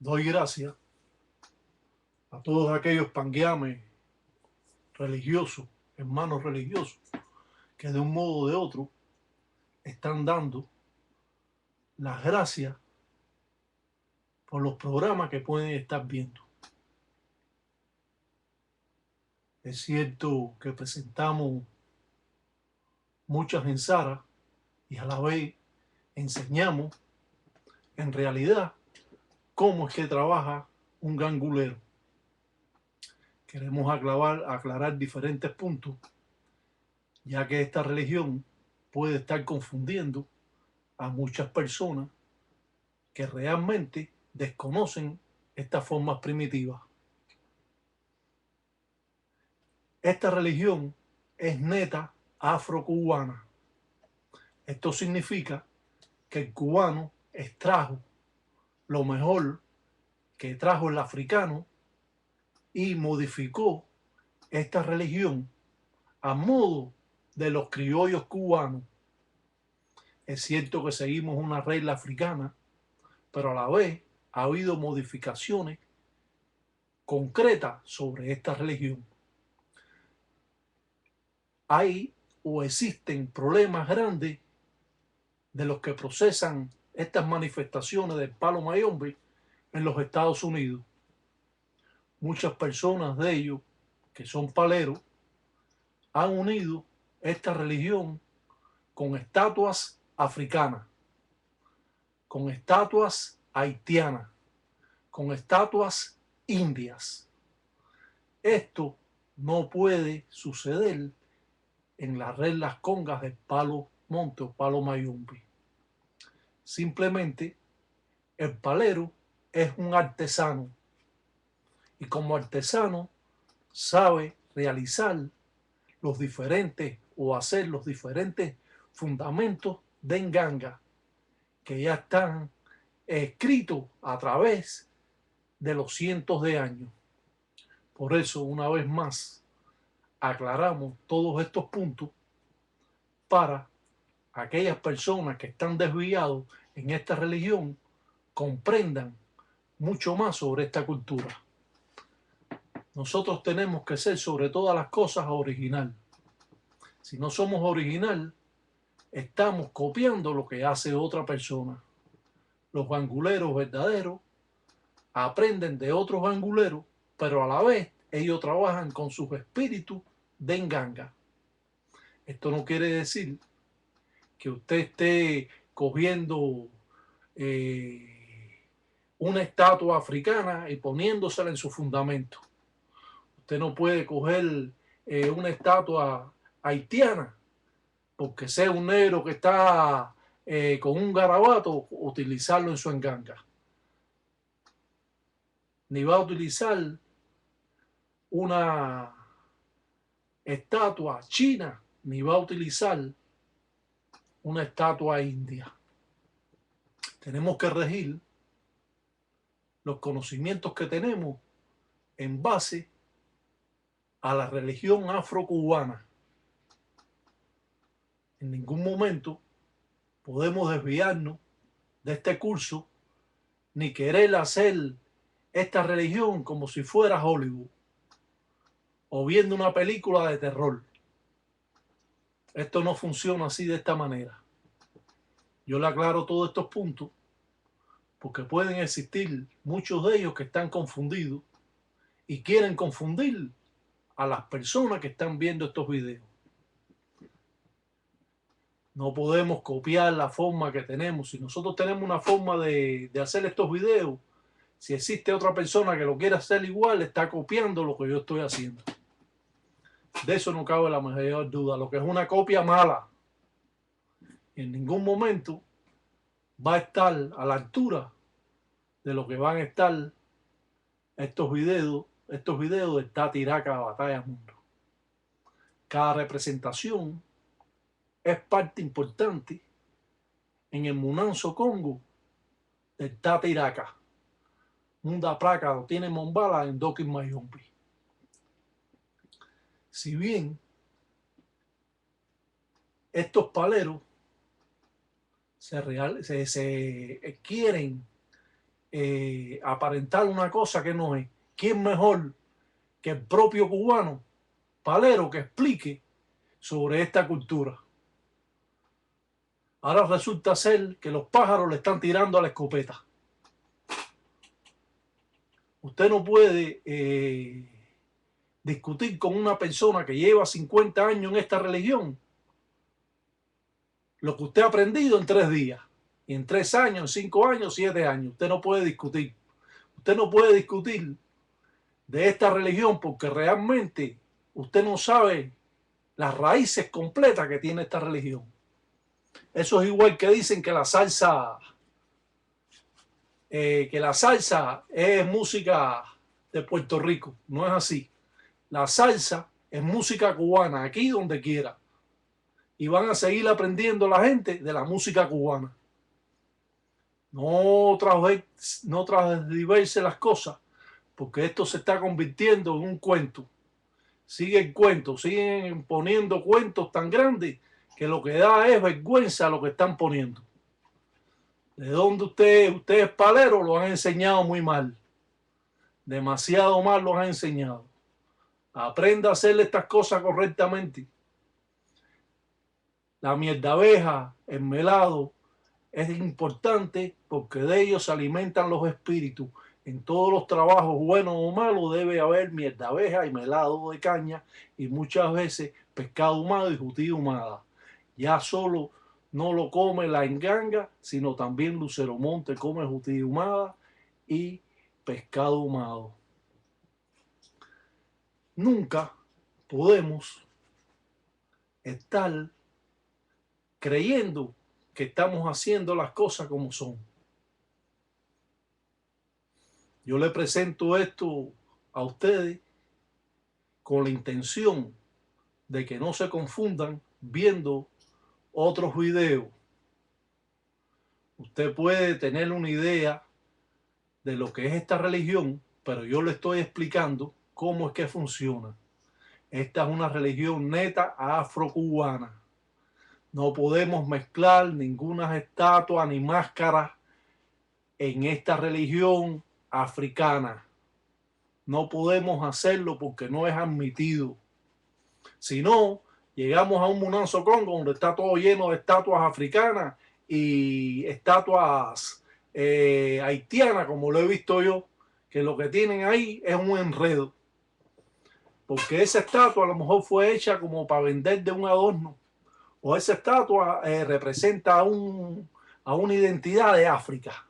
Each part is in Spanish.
Doy gracias a todos aquellos pangueames religiosos, hermanos religiosos, que de un modo o de otro están dando las gracias por los programas que pueden estar viendo. Es cierto que presentamos muchas ensaras y a la vez enseñamos en realidad cómo es que trabaja un gangulero. Queremos aclarar diferentes puntos, ya que esta religión puede estar confundiendo a muchas personas que realmente desconocen estas formas primitivas. Esta religión es neta afrocubana. Esto significa que el cubano extrajo lo mejor que trajo el africano y modificó esta religión a modo de los criollos cubanos. Es cierto que seguimos una regla africana, pero a la vez ha habido modificaciones concretas sobre esta religión. Hay o existen problemas grandes de los que procesan estas manifestaciones del palo mayombe en los Estados Unidos. Muchas personas de ellos, que son paleros, han unido esta religión con estatuas africanas, con estatuas haitianas, con estatuas indias. Esto no puede suceder en las reglas congas del palo monte o palo mayombe. Simplemente el palero es un artesano y como artesano sabe realizar los diferentes o hacer los diferentes fundamentos de nganga que ya están escritos a través de los cientos de años. Por eso, una vez más, aclaramos todos estos puntos para aquellas personas que están desviados en esta religión comprendan mucho más sobre esta cultura. Nosotros tenemos que ser sobre todas las cosas original. Si no somos original, estamos copiando lo que hace otra persona. Los ganguleros verdaderos aprenden de otros ganguleros, pero a la vez ellos trabajan con sus espíritus de nganga. Esto no quiere decir que usted esté cogiendo una estatua africana y poniéndosela en su fundamento. Usted no puede coger una estatua haitiana porque sea un negro que está con un garabato, utilizarlo en su enganga. Ni va a utilizar una estatua china, ni va a utilizar una estatua india. Tenemos que regir los conocimientos que tenemos en base a la religión afrocubana. En ningún momento podemos desviarnos de este curso ni querer hacer esta religión como si fuera Hollywood o viendo una película de terror. Esto no funciona así de esta manera. Yo le aclaro todos estos puntos porque pueden existir muchos de ellos que están confundidos y quieren confundir a las personas que están viendo estos videos. No podemos copiar la forma que tenemos. Si nosotros tenemos una forma de hacer estos videos, si existe otra persona que lo quiera hacer igual, está copiando lo que yo estoy haciendo. De eso no cabe la mayor duda. Lo que es una copia mala, en ningún momento va a estar a la altura de lo que van a estar estos videos de Tati Iraca Batalla Mundo. Cada representación es parte importante en el Munanzo Congo del Tati Iraca. Munda Praca lo tiene Mombala en Dokin Mayombe. Si bien estos paleros se quieren aparentar una cosa que no es. ¿Quién mejor que el propio cubano, Palero, que explique sobre esta cultura? Ahora resulta ser que los pájaros le están tirando a la escopeta. Usted no puede discutir con una persona que lleva 50 años en esta religión lo que usted ha aprendido en 3 días, y en 3 años, en 5 años, 7 años. Usted no puede discutir. Usted no puede discutir de esta religión porque realmente usted no sabe las raíces completas que tiene esta religión. Eso es igual que dicen que la salsa es música de Puerto Rico. No es así. La salsa es música cubana, aquí donde quiera. Y van a seguir aprendiendo la gente de la música cubana. No transdiverse las cosas, porque esto se está convirtiendo en un cuento. Sigue el cuento, siguen poniendo cuentos tan grandes que lo que da es vergüenza lo que están poniendo. ¿De dónde usted es palero? Lo han enseñado muy mal. Demasiado mal lo han enseñado. Aprenda a hacer estas cosas correctamente. La mierda abeja, el melado, es importante porque de ellos se alimentan los espíritus. En todos los trabajos, buenos o malos, debe haber mierda abeja y melado de caña y muchas veces pescado ahumado y jutí ahumada. Ya solo no lo come la enganga, sino también Lucero Monte come jutí ahumada y pescado ahumado. Nunca podemos estar creyendo que estamos haciendo las cosas como son. Yo le presento esto a ustedes con la intención de que no se confundan viendo otros videos. Usted puede tener una idea de lo que es esta religión, pero yo le estoy explicando cómo es que funciona. Esta es una religión neta afrocubana. No podemos mezclar ninguna estatua ni máscara en esta religión africana. No podemos hacerlo porque no es admitido. Si no, llegamos a un Munanzo Congo donde está todo lleno de estatuas africanas y estatuas haitianas, como lo he visto yo, que lo que tienen ahí es un enredo. Porque esa estatua a lo mejor fue hecha como para vender de un adorno. O esa estatua representa a una identidad de África.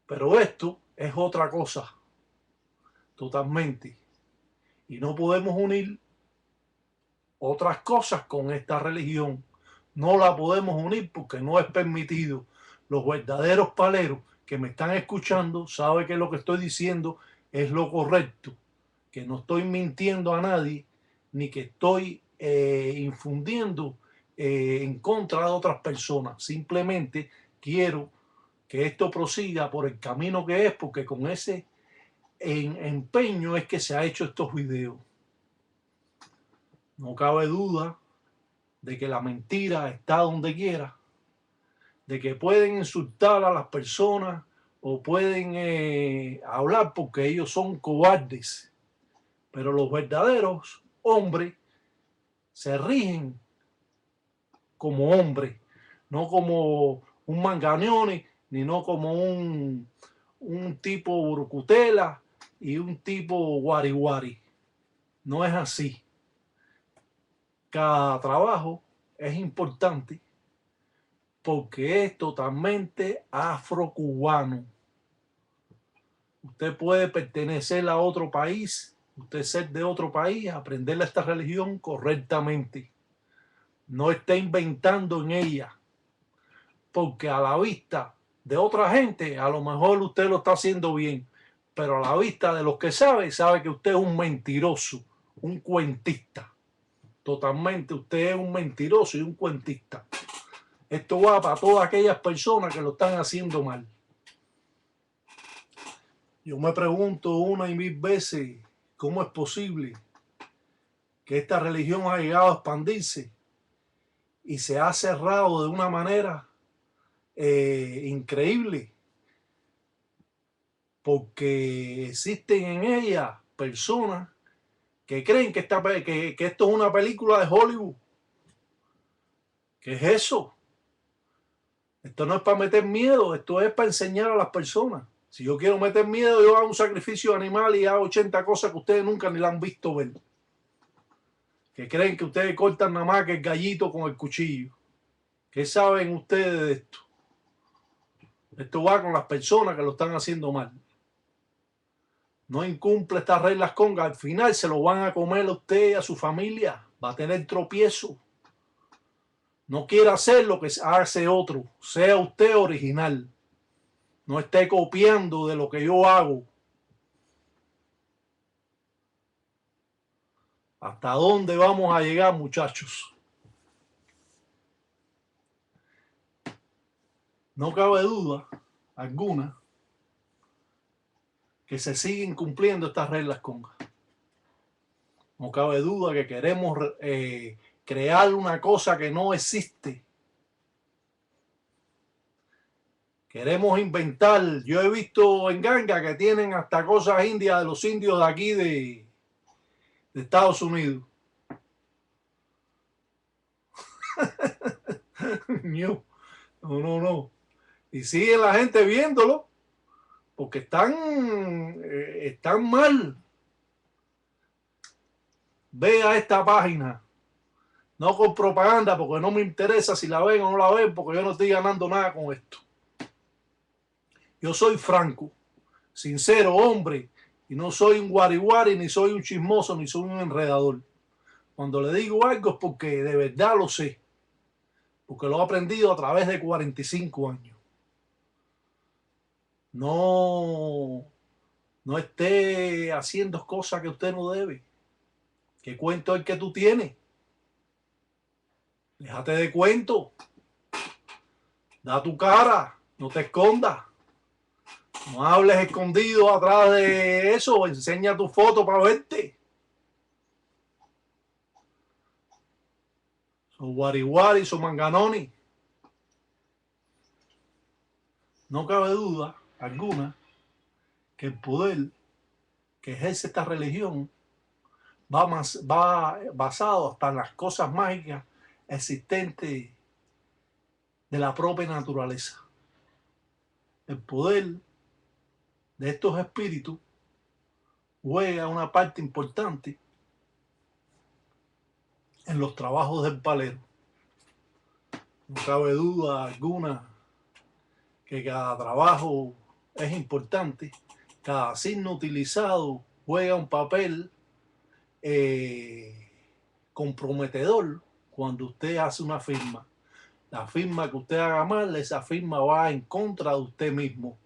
Pero esto es otra cosa, totalmente. Y no podemos unir otras cosas con esta religión. No la podemos unir porque no es permitido. Los verdaderos paleros que me están escuchando saben que lo que estoy diciendo es lo correcto, que no estoy mintiendo a nadie, ni que estoy infundiendo en contra de otras personas. Simplemente quiero que esto prosiga por el camino que es, porque con ese empeño es que se ha hecho estos videos. No cabe duda de que la mentira está donde quiera, de que pueden insultar a las personas o pueden hablar porque ellos son cobardes, pero los verdaderos hombres se rigen como hombres, no como un mangañone, ni no como un tipo burcutela y un tipo guari. No es así. Cada trabajo es importante porque es totalmente afrocubano. Usted puede pertenecer a otro país, usted ser de otro país, aprender esta religión correctamente. No esté inventando en ella, porque a la vista de otra gente, a lo mejor usted lo está haciendo bien, pero a la vista de los que sabe que usted es un mentiroso, un cuentista. Totalmente, usted es un mentiroso y un cuentista. Esto va para todas aquellas personas que lo están haciendo mal. Yo me pregunto una y mil veces cómo es posible que esta religión ha llegado a expandirse y se ha cerrado de una manera increíble. porque existen en ella personas que creen que esto es una película de Hollywood. ¿Qué es eso? Esto no es para meter miedo, esto es para enseñar a las personas. Si yo quiero meter miedo, yo hago un sacrificio animal y hago 80 cosas que ustedes nunca ni la han visto ver. Que creen que ustedes cortan nada más que el gallito con el cuchillo. ¿Qué saben ustedes de esto? Esto va con las personas que lo están haciendo mal. No incumple estas reglas conga, al final se lo van a comer a usted y a su familia. Va a tener tropiezo. No quiera hacer lo que hace otro. Sea usted original. No esté copiando de lo que yo hago. ¿Hasta dónde vamos a llegar, muchachos? No cabe duda alguna que se siguen cumpliendo estas reglas conga. No cabe duda que queremos crear una cosa que no existe. Queremos inventar. Yo he visto en ganga que tienen hasta cosas indias de los indios de aquí de Estados Unidos. No. Y sigue la gente viéndolo porque están mal. Vea esta página. No con propaganda porque no me interesa si la ven o no la ven porque yo no estoy ganando nada con esto. Yo soy franco, sincero, hombre, y no soy un guariguari, ni soy un chismoso, ni soy un enredador. Cuando le digo algo es porque de verdad lo sé, porque lo he aprendido a través de 45 años. No esté haciendo cosas que usted no debe. ¿Qué cuento es el que tú tienes? Déjate de cuento. Da tu cara, no te escondas. No hables escondido atrás de eso, enseña tu foto para verte. Son guariguari, son manganoni. No cabe duda alguna que el poder que ejerce esta religión va basado hasta en las cosas mágicas existentes de la propia naturaleza. El poder de estos espíritus juega una parte importante en los trabajos del palero. No cabe duda alguna que cada trabajo es importante, cada signo utilizado juega un papel comprometedor cuando usted hace una firma. La firma que usted haga mal, esa firma va en contra de usted mismo.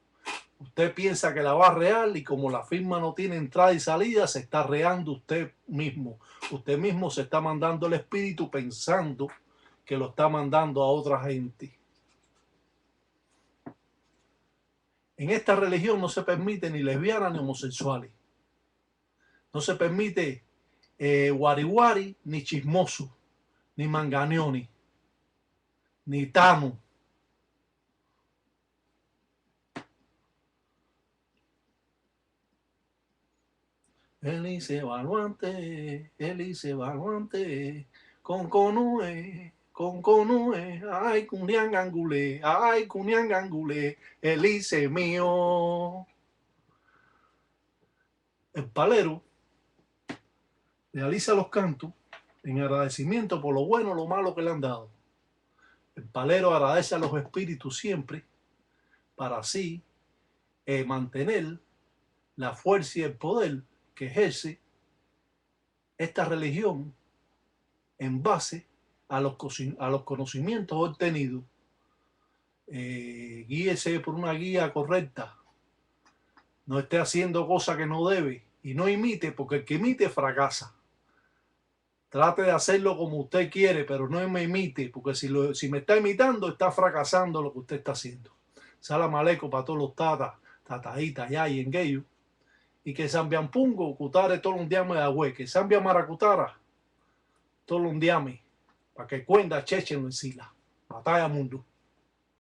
Usted piensa que la va a real y como la firma no tiene entrada y salida, se está reando usted mismo. Usted mismo se está mandando el espíritu pensando que lo está mandando a otra gente. En esta religión no se permite ni lesbianas ni homosexuales. No se permite guariguari, ni chismoso, ni manganioni, ni tamo. Elise Baluante, con conue, ay cuniangangule, Elise mío. El palero realiza los cantos en agradecimiento por lo bueno o lo malo que le han dado. El palero agradece a los espíritus siempre para así mantener la fuerza y el poder que ejerce esta religión en base a los conocimientos obtenidos. Guíese por una guía correcta. No esté haciendo cosas que no debe y no imite, porque el que imite fracasa. Trate de hacerlo como usted quiere, pero no me imite, porque si me está imitando, está fracasando lo que usted está haciendo. Salam aleikum para todos los tatas, tataitas, ya y engueyo. Y que sambian pungo, cutare todo un diame de agüe, que sambia maracutara, todo un diame, para que cuenta chechen en sila. Batalla mundo.